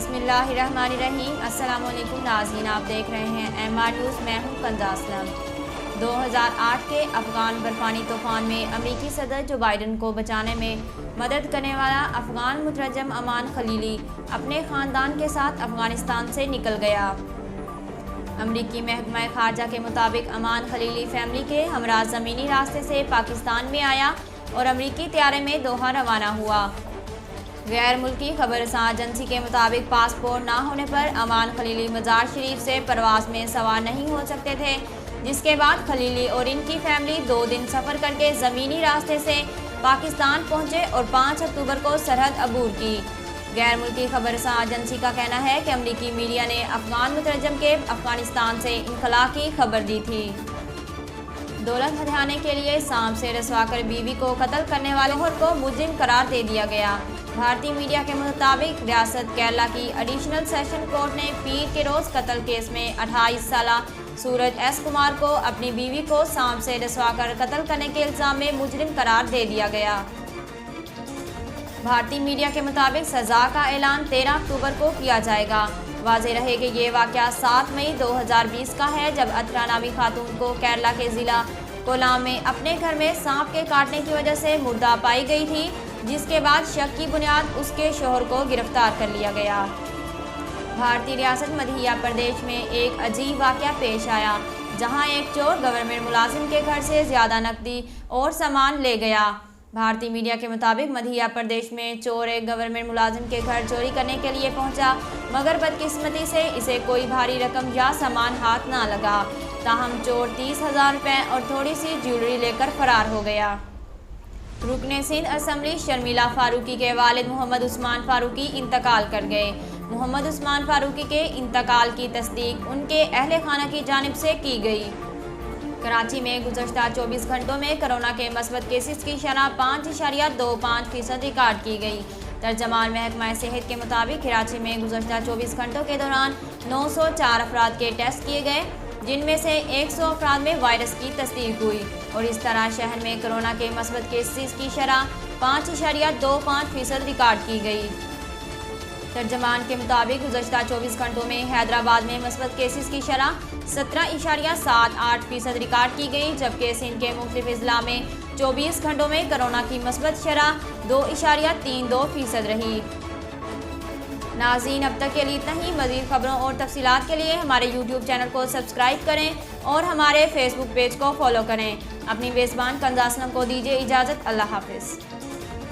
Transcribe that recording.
बिस्मिल्लाहिर्रहमानिर्रहीम। अस्सलाम वालेकुम नाज़रीन, आप देख रहे हैं MR न्यूज़। मैं हूं कंज़ा असलम। 2008 के अफ़गान बर्फ़ानी तूफ़ान में अमरीकी सदर जो बाइडन को बचाने में मदद करने वाला अफ़गान मुतरजम अमान खलीली अपने ख़ानदान के साथ अफ़गानिस्तान से निकल गया। अमरीकी महकमा ख़ारजा के मुताबिक अमान खलीली फैमिली के हमरा ज़मीनी रास्ते से पाकिस्तान में आया और अमरीकी तैयारे में दोहा रवाना हुआ। गैर मुल्की खबरसां एजेंसी के मुताबिक पासपोर्ट ना होने पर अमान खलीली मज़ार शरीफ से परवास में सवार नहीं हो सकते थे, जिसके बाद खलीली और इनकी फैमिली 2 दिन सफ़र करके ज़मीनी रास्ते से पाकिस्तान पहुंचे और 5 अक्टूबर को सरहद अबूर की। गैर मुल्की खबरसां एजेंसी का कहना है कि अमरीकी मीडिया ने अफ़गान मुतरजम के अफ़गानिस्तान से इनखला की खबर दी थी। दौलत हथियाने के लिए सांप से रसवा कर बीवी को कत्ल करने वाले शोहर को मुजरिम करार दे दिया गया। भारतीय मीडिया के मुताबिक रियासत केरला की एडिशनल सेशन कोर्ट ने पीर के रोज़ कत्ल केस में 28 साला सूरज एस कुमार को अपनी बीवी को सांप से रसवा कर कत्ल करने के इल्ज़ाम में मुजरिम करार दे दिया गया। भारतीय मीडिया के मुताबिक सज़ा का ऐलान 13 अक्टूबर को किया जाएगा। वाज़ेह रहे कि ये वाक़या 7 मई 2020 का है, जब अतरा नामी खातून को केरला के ज़िला कोल्लाम में अपने घर में सांप के काटने की वजह से मुर्दा पाई गई थी, जिसके बाद शक की बुनियाद उसके शोहर को गिरफ्तार कर लिया गया। भारतीय रियासत मध्य प्रदेश में एक अजीब वाक़या पेश आया, जहां एक चोर गवर्नमेंट मुलाजिम के घर से ज़्यादा नकदी और सामान ले गया। भारतीय मीडिया के मुताबिक मध्य प्रदेश में चोर एक गवर्नमेंट मुलाजिम के घर चोरी करने के लिए पहुंचा, मगर बदकिस्मती से इसे कोई भारी रकम या सामान हाथ ना लगा। ताहम चोर 30,000 रुपये और थोड़ी सी ज्वेलरी लेकर फरार हो गया। रुकने सिंध असम्बली शर्मिला फारूकी के वालिद मोहम्मद उस्मान फारूकी इंतकाल कर गए। मोहम्मद उस्मान फारूकी के इंतकाल की तस्दीक उनके अहले खाना की जानिब से की गई। कराची में गुज़श्ता 24 घंटों में कोरोना के मस्बत केसेस की शरह 5.25% रिकॉर्ड की गई। तर्जमान महकमा सेहत के मुताबिक कराची में गुज़श्ता 24 घंटों के दौरान 904 अफराद के टेस्ट किए गए, जिनमें से 100 अफराद में वायरस की तस्दीक हुई और इस तरह शहर में कोरोना के मस्बत केसेस की शरह 5.25% रिकॉर्ड की गई। तर्जमान के मुताबिक गुज़श्ता 24 घंटों में हैदराबाद में मस्बत केसेस की शरह 17.78% रिकॉर्ड की गई, जबकि सिंध के मुख्तलिफ अजला में 24 घंटों में कोरोना की मस्बत शरह 2.32% रही। नाज़रीन, अब तक के लिए इतना ही। मज़ीद खबरों और तफसीलात के लिए हमारे YouTube चैनल को सब्सक्राइब करें और हमारे फेसबुक पेज को फॉलो करें। अपनी मेज़बान कंज़ा असलम को दीजिए इजाज़त। अल्लाह हाफ़िज़।